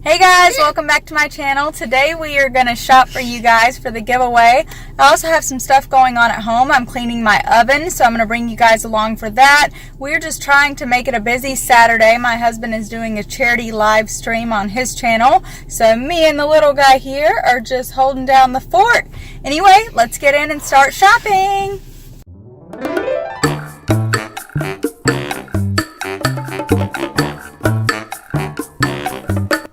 Hey guys, welcome back to my channel. Today we are going to shop for you guys for the giveaway. I also have some stuff going on at home. I'm cleaning my oven, so I'm going to bring you guys along for that. We're just trying to make it a busy Saturday. My husband is doing a charity live stream on his channel, so me and the little guy here are just holding down the fort. Anyway, let's get in and start shopping.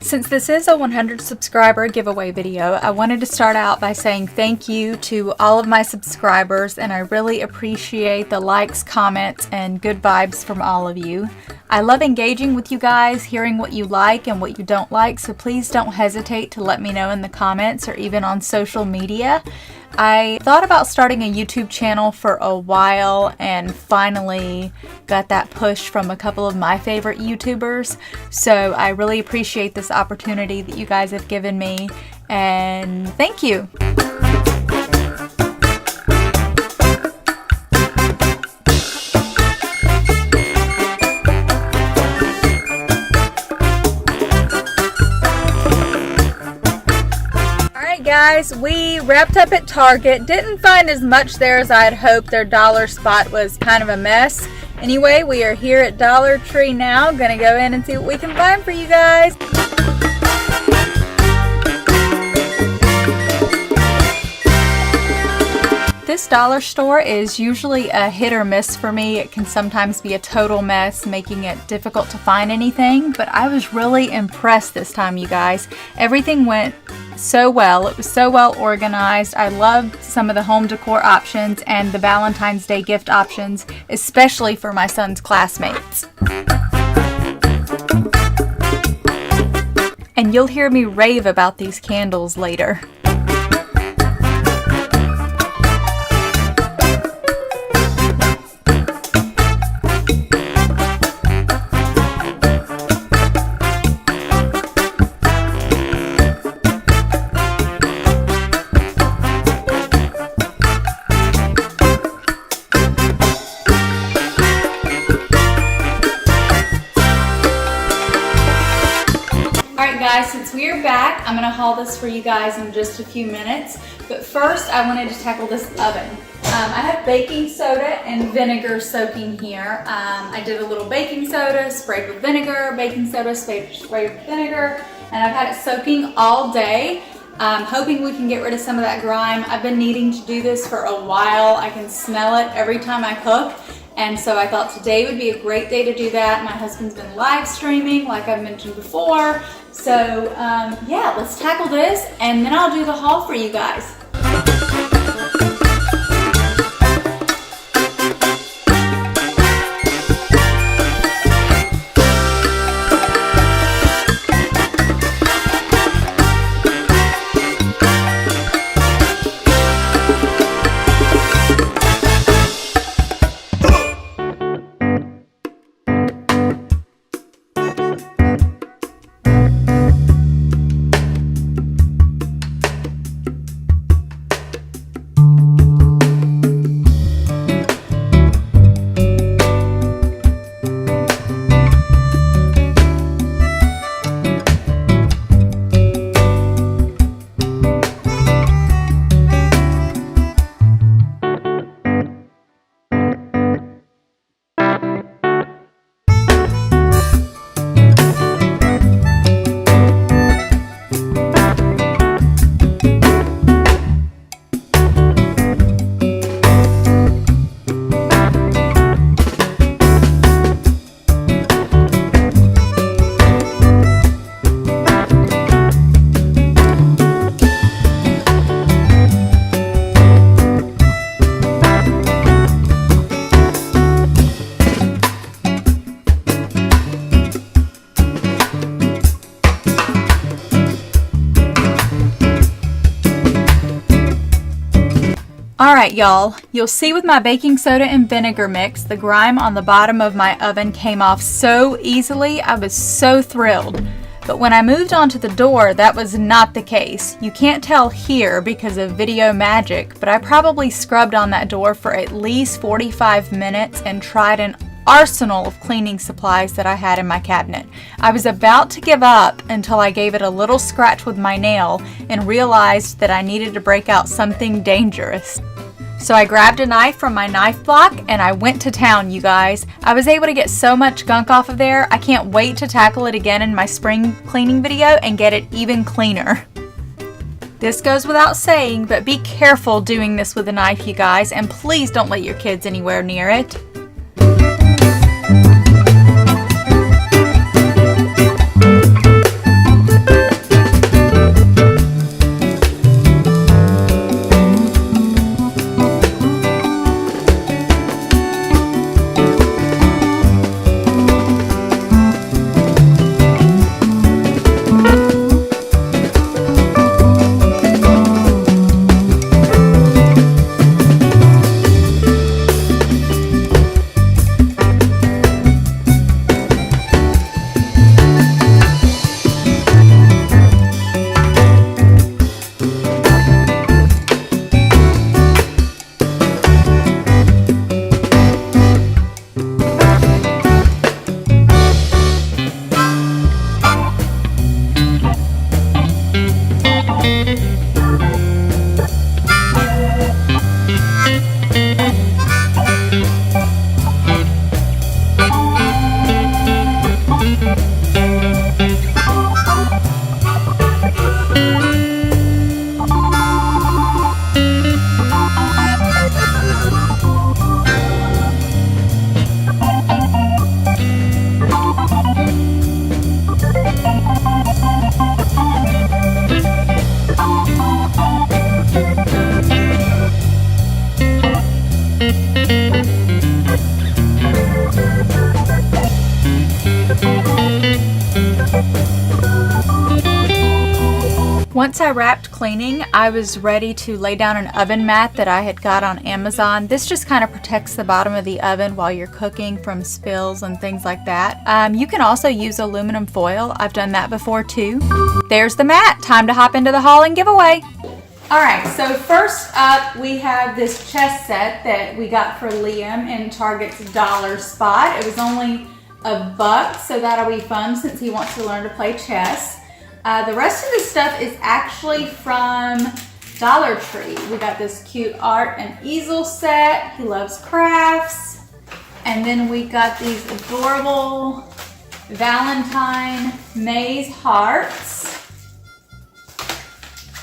Since this is a 100 subscriber giveaway video, I wanted to start out by saying thank you to all of my subscribers, and I really appreciate the likes, comments, and good vibes from all of you. I love engaging with you guys, hearing what you like and what you don't like, so please don't hesitate to let me know in the comments or even on social media. I thought about starting a YouTube channel for a while and finally got that push from a couple of my favorite YouTubers. So I really appreciate this opportunity that you guys have given me, and thank you. Guys, we wrapped up at Target. Didn't find as much there as I had hoped. Their dollar spot was kind of a mess. Anyway, we are here at Dollar Tree now. Gonna go in and see what we can find for you guys. This dollar store is usually a hit or miss for me. It can sometimes be a total mess, making it difficult to find anything, but I was really impressed this time, you guys. Everything went so well. It was so well organized. I loved some of the home decor options and the Valentine's Day gift options, especially for my son's classmates. And you'll hear me rave about these candles later. Guys, since we are back, I'm going to haul this for you guys in just a few minutes. But first, I wanted to tackle this oven. I have baking soda and vinegar soaking here. I did a little baking soda, sprayed with vinegar, baking soda, sprayed with vinegar, and I've had it soaking all day. I'm hoping we can get rid of some of that grime. I've been needing to do this for a while. I can smell it every time I cook. And so I thought today would be a great day to do that. My husband's been live streaming, like I've mentioned before. So yeah, let's tackle this and then I'll do the haul for you guys. Alright y'all, you'll see with my baking soda and vinegar mix, the grime on the bottom of my oven came off so easily. I was so thrilled. But when I moved onto the door, that was not the case. You can't tell here because of video magic, but I probably scrubbed on that door for at least 45 minutes and tried in arsenal of cleaning supplies that I had in my cabinet. I was about to give up until I gave it a little scratch with my nail and realized that I needed to break out something dangerous. So I grabbed a knife from my knife block and I went to town, you guys. I was able to get so much gunk off of there. I can't wait to tackle it again in my spring cleaning video and get it even cleaner. This goes without saying, but be careful doing this with a knife, you guys, and please don't let your kids anywhere near it. Once I wrapped cleaning, I was ready to lay down an oven mat that I had got on Amazon. This just kind of protects the bottom of the oven while you're cooking from spills and things like that. You can also use aluminum foil. I've done that before too. There's the mat. Time to hop into the haul and giveaway. Alright, so first up we have this chess set that we got for Liam in Target's dollar spot. It was only $1, so that'll be fun since he wants to learn to play chess. The rest of this stuff is actually from Dollar Tree. We got this cute art and easel set. He loves crafts. And then we got these adorable Valentine maze hearts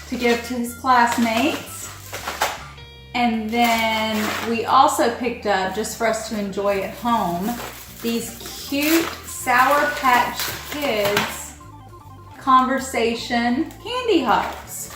to give to his classmates. And then we also picked up, just for us to enjoy at home, these cute Sour Patch Kids conversation candy hearts.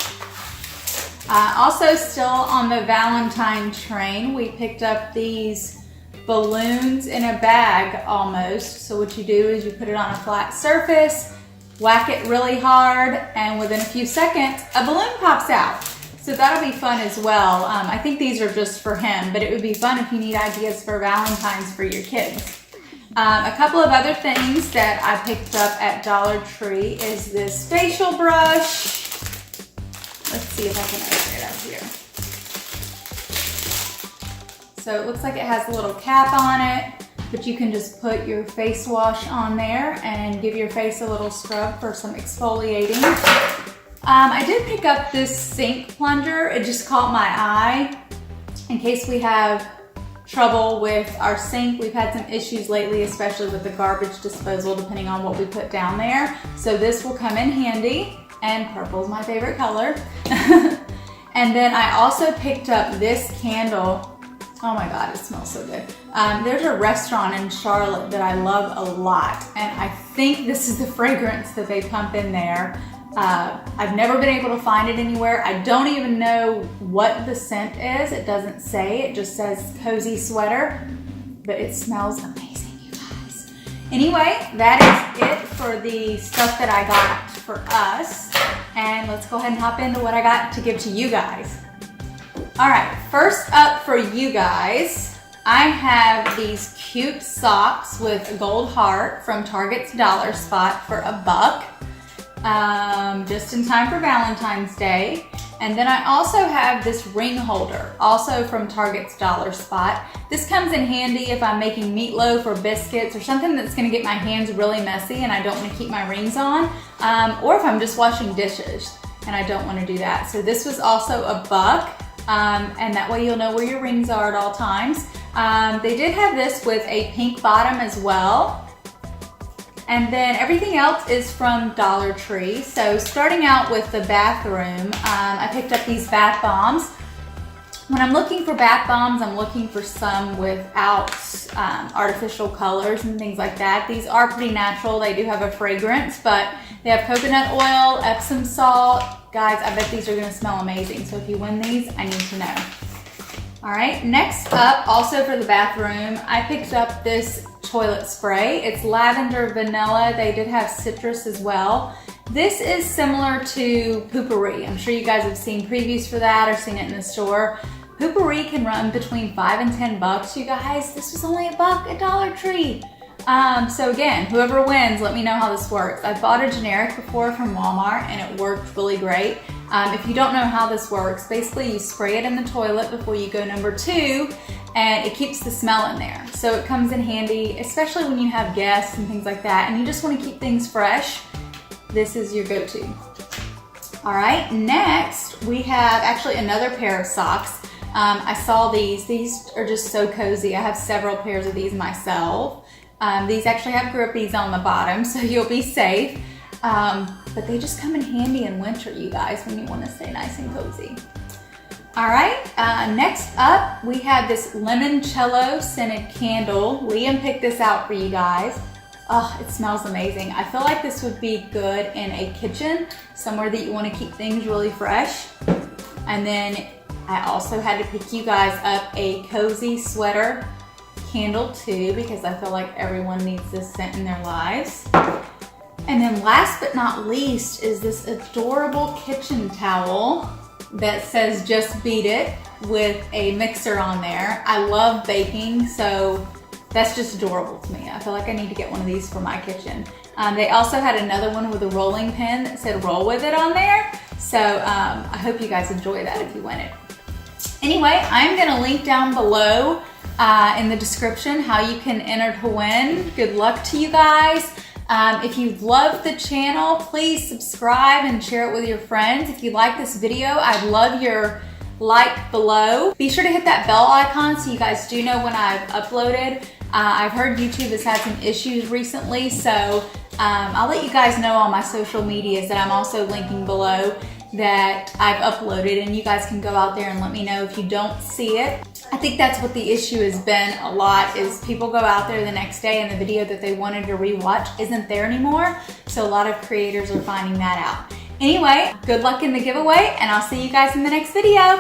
Also still on the Valentine train, we picked up these balloons in a bag almost. So what you do is you put it on a flat surface, whack it really hard, and within a few seconds, a balloon pops out. So that'll be fun as well. I think these are just for him, but it would be fun if you need ideas for Valentine's for your kids. A couple of other things that I picked up at Dollar Tree is this facial brush. Let's see if I can open it up here. So it looks like it has a little cap on it, but you can just put your face wash on there and give your face a little scrub for some exfoliating. I did pick up this sink plunger. It just caught my eye in case we have trouble with our sink. We've had some issues lately, especially with the garbage disposal, depending on what we put down there. So this will come in handy, and purple's my favorite color. And then I also picked up this candle. Oh my God, it smells so good. There's a restaurant in Charlotte that I love a lot, and I think this is the fragrance that they pump in there. I've never been able to find it anywhere. I don't even know what the scent is. It doesn't say, it just says cozy sweater, but it smells amazing, you guys. Anyway, that is it for the stuff that I got for us. And let's go ahead and hop into what I got to give to you guys. All right, first up for you guys, I have these cute socks with a gold heart from Target's Dollar Spot for $1. just in time for Valentine's Day. And then I also have this ring holder, also from Target's Dollar Spot. This comes in handy if I'm making meatloaf or biscuits or something that's gonna get my hands really messy and I don't wanna keep my rings on, or if I'm just washing dishes and I don't wanna do that. So this was also $1, and that way you'll know where your rings are at all times. They did have this with a pink bottom as well. And then everything else is from Dollar Tree. So starting out with the bathroom, I picked up these bath bombs. When I'm looking for bath bombs, I'm looking for some without artificial colors and things like that. These are pretty natural. They do have a fragrance, but they have coconut oil, Epsom salt. Guys, I bet these are gonna smell amazing. So if you win these, I need to know. All right, next up, also for the bathroom, I picked up this toilet spray. It's lavender vanilla. They did have citrus as well. This is similar to Poopery. I'm sure you guys have seen previews for that or seen it in the store. Poopery can run between $5 and $10, you guys. This was only $1 at Dollar Tree. So again, whoever wins, let me know how this works. I bought a generic before from Walmart and it worked really great. If you don't know how this works, basically you spray it in the toilet before you go number 2 and it keeps the smell in there. So it comes in handy, especially when you have guests and things like that and you just want to keep things fresh. This is your go-to. All right, next we have actually another pair of socks. I saw these. These are just so cozy. I have several pairs of these myself. These actually have grippies on the bottom, so you'll be safe. But they just come in handy in winter, you guys, when you want to stay nice and cozy. All right, next up, we have this limoncello scented candle. Liam picked this out for you guys. Oh, it smells amazing. I feel like this would be good in a kitchen, somewhere that you want to keep things really fresh. And then I also had to pick you guys up a cozy sweater candle too, because I feel like everyone needs this scent in their lives. And then last but not least is this adorable kitchen towel that says just beat it with a mixer on there. I love baking, so that's just adorable to me. I feel like I need to get one of these for my kitchen. They also had another one with a rolling pin that said roll with it on there. So I hope you guys enjoy that if you win it. Anyway, I'm gonna link down below in the description how you can enter to win. Good luck to you guys. If you love the channel, please subscribe and share it with your friends. If you like this video, I'd love your like below. Be sure to hit that bell icon so you guys do know when I've uploaded. I've heard YouTube has had some issues recently, so I'll let you guys know on my social medias that I'm also linking below that I've uploaded, and you guys can go out there and let me know if you don't see it. I think that's what the issue has been a lot, is people go out there the next day and the video that they wanted to rewatch isn't there anymore. So a lot of creators are finding that out. Anyway, good luck in the giveaway and I'll see you guys in the next video.